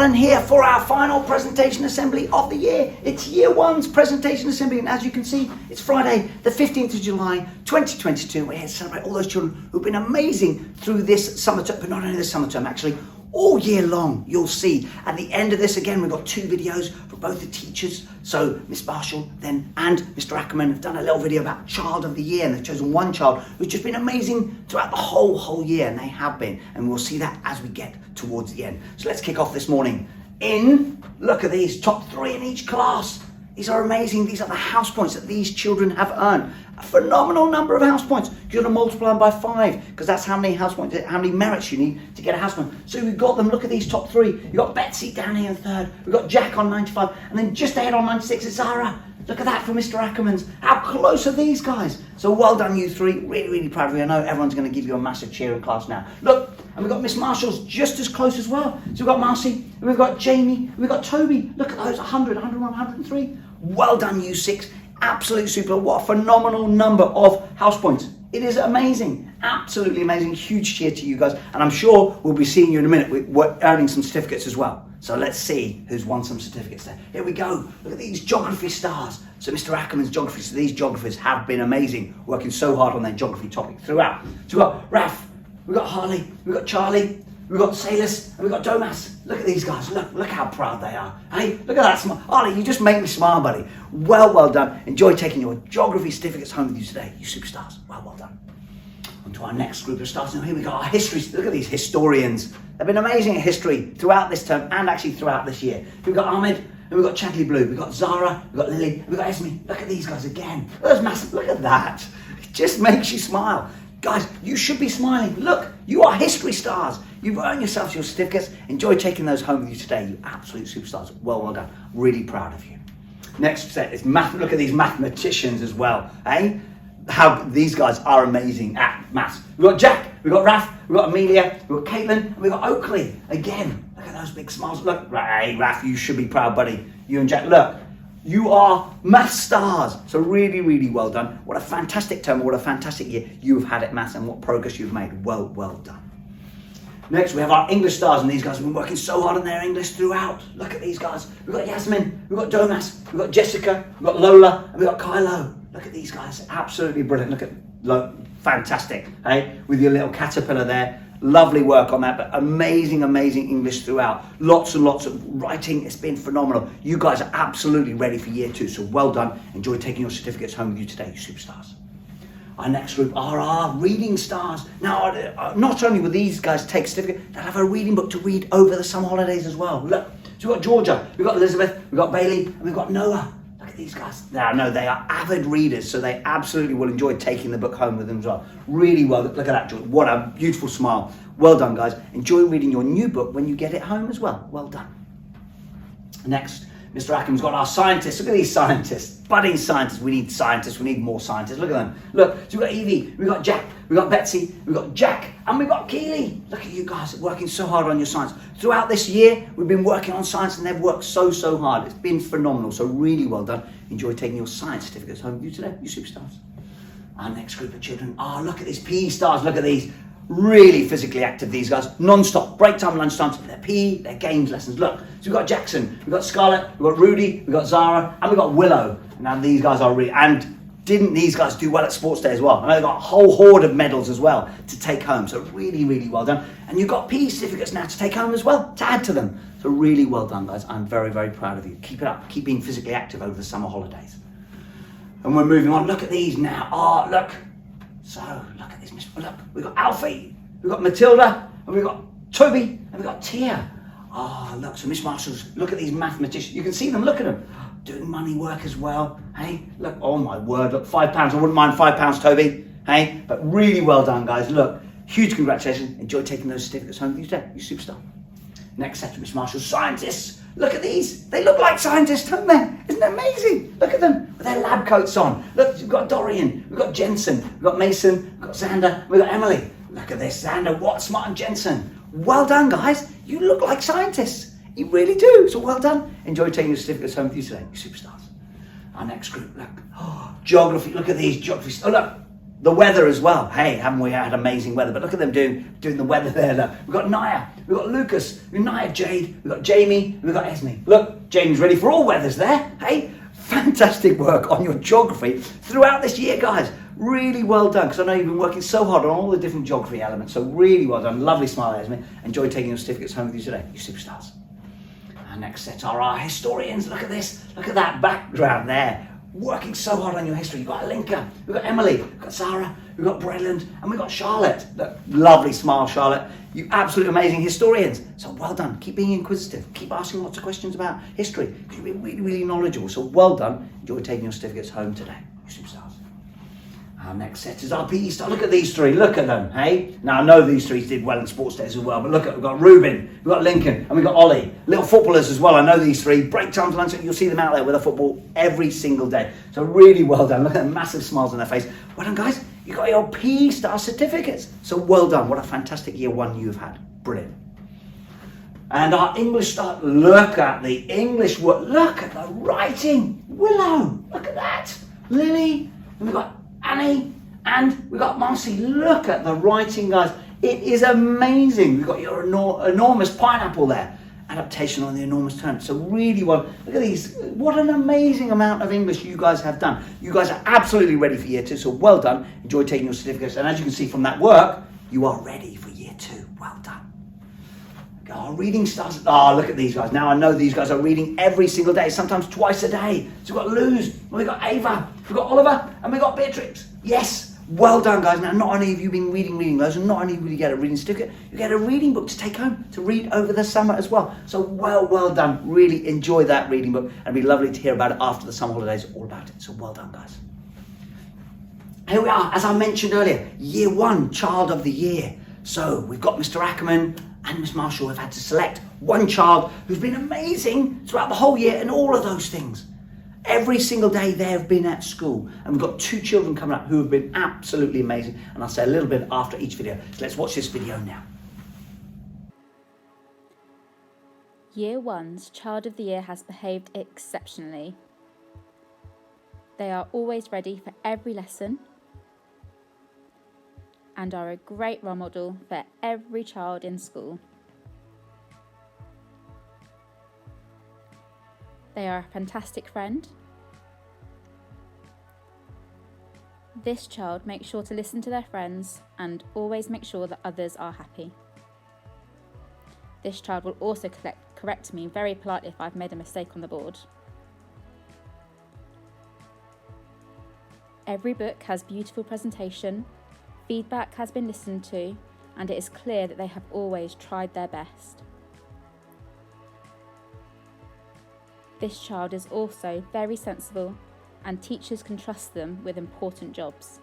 Alan here for our final presentation assembly of the year. It's year one's presentation assembly, and as you can see, it's Friday, the 15th of July, 2022. We're here to celebrate all those children who've been amazing through this summer term, but not only this summer term, actually, all year long. You'll see at the end of this, again, we've got two videos for both the teachers. So Miss Marshall then and Mr. Ackerman have done a little video about Child of the Year, and they've chosen one child who's just been amazing throughout the whole year, and they have been, and we'll see that as we get towards the end. So let's kick off this morning look at these, top three in each class. These are amazing. These are the house points that these children have earned. A phenomenal number of house points. You're going to multiply them by 5 because that's how many house points, how many merits you need to get a house point. So we've got them. Look at these top three. You've got Betsy down here in third. We've got Jack on 95, and then just ahead on 96 is Zara. Look at that for Mr. Ackerman's. How close are these guys? So well done, you three. Really proud of you. I know everyone's going to give you a massive cheer in class now. Look, and we've got Miss Marshall's just as close as well. So we've got Marcy, and we've got Jamie, and we've got Toby. Look at those, 100, 101, 103. Well done, you 6. Absolutely super. What a phenomenal number of house points. It is amazing. Absolutely amazing. Huge cheer to you guys. And I'm sure we'll be seeing you in a minute with earning some certificates as well. So let's see who's won some certificates there. Here we go. Look at these geography stars. So Mr. Ackerman's geography. So these geographers have been amazing, working so hard on their geography topic throughout. So we've got Raf, we've got Harley, we've got Charlie, we've got Salis, and we've got Domas. Look at these guys. Look how proud they are. Hey, look at that smile. Harley, you just make me smile, buddy. Well done. Enjoy taking your geography certificates home with you today, you superstars. Well done. On to our next group of stars. Now here we go, our history. Look at these historians. They've been amazing at history throughout this term and actually throughout this year. We've got Ahmed, and we've got Chadley Blue, we've got Zara, we've got Lily, we've got Esme. Look at these guys again. Those massive, look at that. It just makes you smile. Guys, you should be smiling. Look, you are history stars. You've earned yourselves your certificates. Enjoy taking those home with you today, you absolute superstars. Well done. Really proud of you. Next set is math. Look at these mathematicians as well, eh? How these guys are amazing at maths. We've got Jack, we've got Raf, we've got Amelia, we've got Caitlin, and we've got Oakley. Again, look at those big smiles. Look, hey, Raf, you should be proud, buddy. You and Jack, look. You are math stars. So really well done. What a fantastic term, what a fantastic year you've had at maths, and what progress you've made. Well done. Next, we have our English stars, and these guys have been working so hard on their English throughout. Look at these guys. We've got Yasmin, we've got Domas, we've got Jessica, we've got Lola, and we've got Kylo. Look at these guys, absolutely brilliant. Look at, fantastic, hey? With your little caterpillar there. Lovely work on that, but amazing English throughout. Lots and lots of writing. It's been phenomenal. You guys are absolutely ready for year 2, so well done. Enjoy taking your certificates home with you today, you superstars. Our next group are our reading stars. Now, not only will these guys take certificate, they'll have a reading book to read over the summer holidays as well. Look, so we've got Georgia, we've got Elizabeth, we've got Bailey, and we've got Noah. Look at these guys. Now, no, they are avid readers, so they absolutely will enjoy taking the book home with them as well. Really well. Look at that, George. What a beautiful smile. Well done, guys. Enjoy reading your new book when you get it home as well. Well done. Next, Mr. Ackerman's got our scientists. Look at these scientists. Budding scientists. We need scientists. We need more scientists. Look at them. Look, so we've got Evie, we've got Jack, we've got Betsy, we've got Jack, and we've got Keely. Look at you guys working so hard on your science. Throughout this year, we've been working on science, and they've worked so hard. It's been phenomenal. So really well done. Enjoy taking your science certificates home with you today, you superstars. Our next group of children. Oh, look at these PE stars. Look at these. Really physically active, these guys. Non-stop. Break time, lunch time. Their PE, their games lessons. Look, so we've got Jackson, we've got Scarlett, we've got Rudy, we've got Zara, and we've got Willow. And now these guys are really, and didn't these guys do well at sports day as well? And they've got a whole horde of medals as well to take home. So really well done. And you've got PE certificates now to take home as well, to add to them. So really well done, guys. I'm very proud of you. Keep it up. Keep being physically active over the summer holidays. And we're moving on. Look at these now. Oh, look. So, look at this. Look, we've got Alfie, we've got Matilda, and we've got Toby, and we've got Tia. Oh, look, so Miss Marshall's, look at these mathematicians. You can see them, look at them. Doing money work as well. Hey, look, oh my word, look, £5. I wouldn't mind £5, Toby. Hey, but really well done, guys. Look, huge congratulations. Enjoy taking those certificates home with you today, you superstar. Next set of Miss Marshall's scientists. Look at these. They look like scientists, don't they? Isn't it amazing? Look at them with their lab coats on. Look, we've got Dorian, we've got Jensen, we've got Mason, we've got Xander, we've got Emily. Look at this, Xander, Watt, Smart, and Jensen. Well done, guys. You look like scientists. You really do. So well done. Enjoy taking your certificates home with you today, you superstars. Our next group, look. Oh, geography. Look at these geography. Oh, look. The weather as well. Hey, haven't we had amazing weather? But look at them doing the weather there. Look. We've got Naya, we've got Lucas, we've got Naya, Jade, we've got Jamie, we've got Esme. Look, Jamie's ready for all weathers there. Hey, fantastic work on your geography throughout this year, guys. Really well done, because I know you've been working so hard on all the different geography elements. So really well done. Lovely smile, Esme. Enjoy taking your certificates home with you today. You superstars. Our next set are our historians. Look at this. Look at that background there. Working so hard on your history. You've got Alinka, we've got Emily, we've got Sarah, we've got Bredland, and we've got Charlotte. Look, lovely smile, Charlotte. You absolutely amazing historians. So well done. Keep being inquisitive. Keep asking lots of questions about history, because you'll be really, really knowledgeable. So well done. Enjoy taking your certificates home today. You superstars. Our next set is our PE star. Look at these three. Look at them, hey? Now, I know these three did well in sports days as well, but look at, we've got Ruben, we've got Lincoln, and we've got Ollie. Little footballers as well. I know these three. Break times, lunch, you'll see them out there with a football every single day. So really well done. Look at the massive smiles on their face. Well done, guys. You got your PE star certificates. So well done. What a fantastic year one you've had. Brilliant. And our English star, look at the English work. Look at the writing. Willow, look at that. Lily, and we've got Annie, and we've got Marcy. Look at the writing, guys. It is amazing. We've got your enormous pineapple there. Adaptation on the enormous turnip. So really well. Look at these. What an amazing amount of English you guys have done. You guys are absolutely ready for year two. So well done. Enjoy taking your certificates. And as you can see from that work, you are ready for year two. Well done. Our reading stars. Oh, look at these guys. Now I know these guys are reading every single day, sometimes twice a day. So we've got Luz, we've got Ava, we've got Oliver, and we've got Beatrix. Yes, well done, guys. Now, not only have you been reading those, and not only will you get a reading certificate, you get a reading book to take home to read over the summer as well. So well done. Really enjoy that reading book, and it'd be lovely to hear about it after the summer holidays, all about it. So well done, guys. Here we are, as I mentioned earlier, year one, child of the year. So we've got Mr. Ackerman and Miss Marshall have had to select one child who's been amazing throughout the whole year and all of those things. Every single day they have been at school, and we've got two children coming up who have been absolutely amazing, and I'll say a little bit after each video. So let's watch this video now. Year one's Child of the Year has behaved exceptionally. They are always ready for every lesson and are a great role model for every child in school. They are a fantastic friend. This child makes sure to listen to their friends and always make sure that others are happy. This child will also correct me very politely if I've made a mistake on the board. Every book has beautiful presentation, feedback has been listened to, and it is clear that they have always tried their best. This child is also very sensible, and teachers can trust them with important jobs.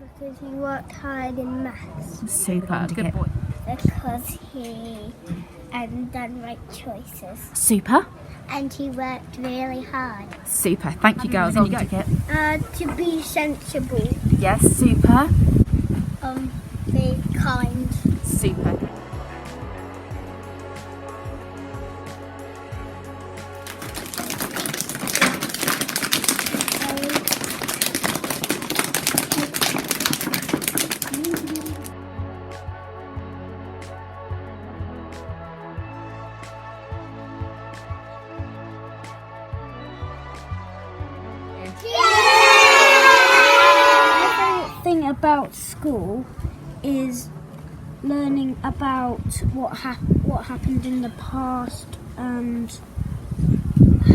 Because he worked hard in maths. Super, good boy. Because he done right choices. Super, And he worked really hard. super. Thank you, girls. You ticket. To be sensible, Yes, super, be kind. super. My favourite thing about school is learning about what happened in the past and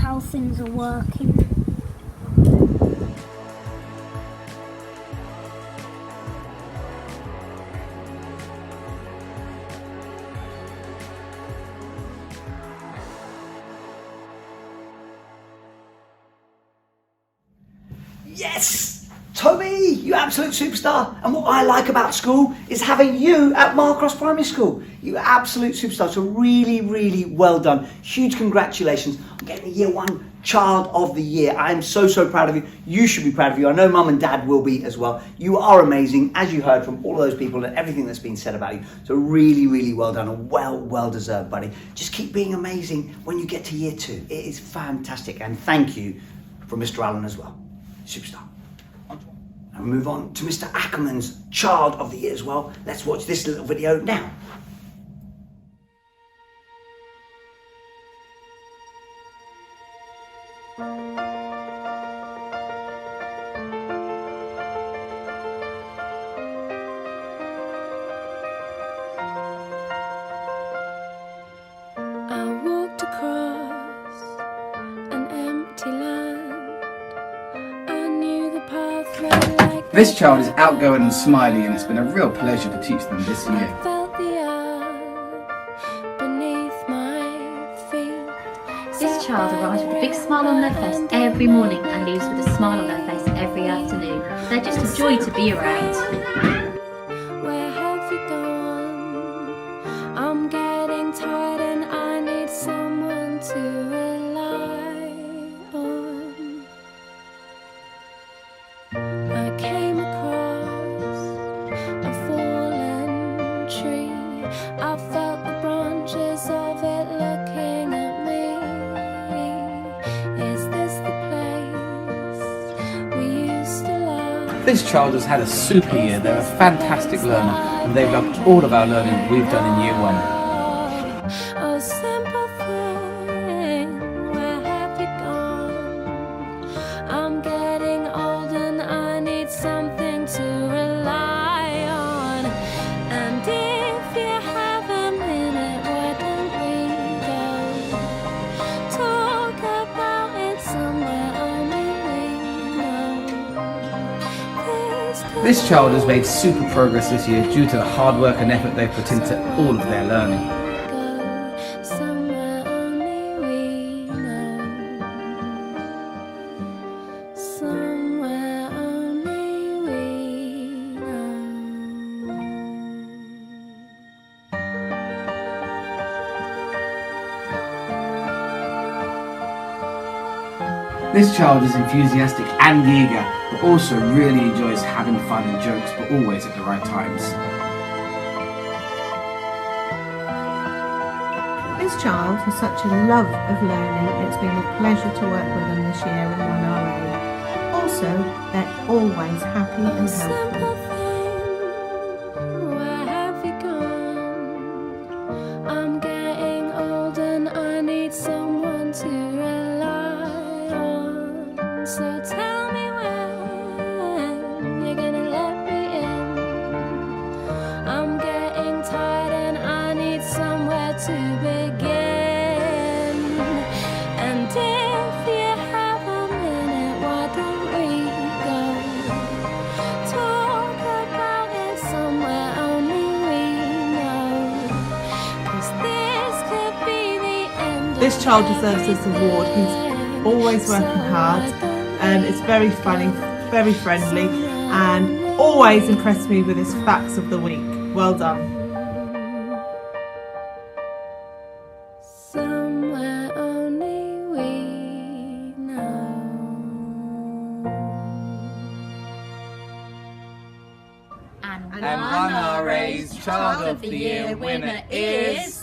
how things are working. Yes! Toby, you absolute superstar. And what I like about school is having you at Marcross Primary School. You absolute superstar. So really, really well done. Huge congratulations on getting the year one child of the year. I am so, so proud of you. You should be proud of you. I know mum and dad will be as well. You are amazing, as you heard from all of those people and everything that's been said about you. So really, really well done and well deserved, buddy. Just keep being amazing when you get to year two. It is fantastic. And thank you from Mr. Allen as well. Superstar. And move on to Mr. Ackerman's Child of the Year as well. Let's watch this little video now. I walked across an empty land. I knew the path led like This child is outgoing and smiley, and it's been a real pleasure to teach them this I year. felt the earth beneath my feet. This child arrives with a big smile on their face every morning and leaves with a smile on their face every afternoon. They're just a joy to be around. Where have you gone? I'm getting tired and I need someone to rely on. I came across a fallen tree. I felt the branches of it looking at me. Is this the place we used to love? This child has had a super year. They're a fantastic learner, and they've loved all of our learning we've done in year one. Oh, simple thing, where have you gone? I'm getting old and I need something to rely on. And if you have a minute, why don't we go talk about it somewhere only we know? This child has made super progress this year due to the hard work and effort they've put into all of their learning. Go somewhere only we know. Somewhere only we know. This child is enthusiastic and eager, but also really enjoys having fun and jokes, but always at the right times. This child has such a love of learning. It's been a pleasure to work with them this year in 1RA. Also, they're always happy and Simple healthy. thing, where have you gone? I'm getting old and I need someone to rely on. So tell me when you're gonna let me in. I'm getting tired and I need somewhere to begin. And if you have a minute, why don't we go talk about it somewhere only we know? 'Cause this could be the end. This child deserves this award. He's always working hard. It's very funny, very friendly, and always impressed me with his facts of the week. Well done. Somewhere only we know. And 1RA's Child of the Year winner is...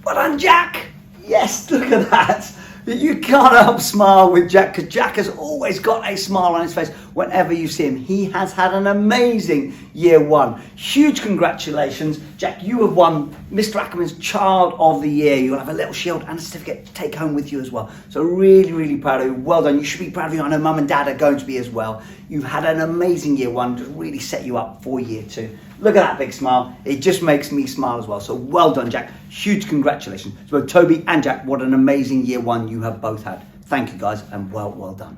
Well done, Jack! Yes, look at that. You can't help smile with Jack, because Jack has always got a smile on his face whenever you see him. He has had an amazing year one. Huge congratulations. Jack, you have won Mr. Ackerman's Child of the Year. You'll have a little shield and a certificate to take home with you as well. So really, really proud of you. Well done. You should be proud of you. I know Mum and Dad are going to be as well. You've had an amazing year one to really set you up for year two. Look at that big smile. It just makes me smile as well. So well done, Jack. Huge congratulations to both Toby and Jack. What an amazing year one you have both had. Thank you, guys, and well done.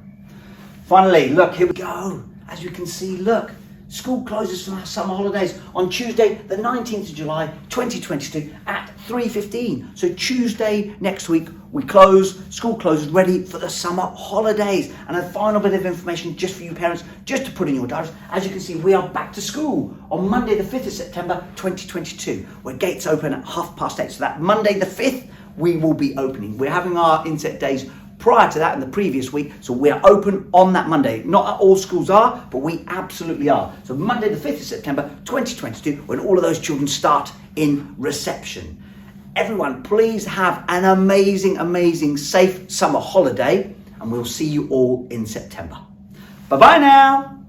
Finally, look, here we go. As you can see, look, school closes for our summer holidays on Tuesday, the 19th of July, 2022 at 3:15. So Tuesday next week, we close, school closes, ready for the summer holidays. And a final bit of information just for you parents, just to put in your diaries. As you can see, we are back to school on Monday, the 5th of September, 2022, where gates open at 8:30. So that Monday, the 5th, we will be opening. We're having our inset days prior to that in the previous week, so we are open on that Monday. Not all schools are, but we absolutely are. So Monday the 5th of September 2022, when all of those children start in reception. Everyone, please have an amazing, amazing, safe summer holiday, and we'll see you all in September. Bye-bye now.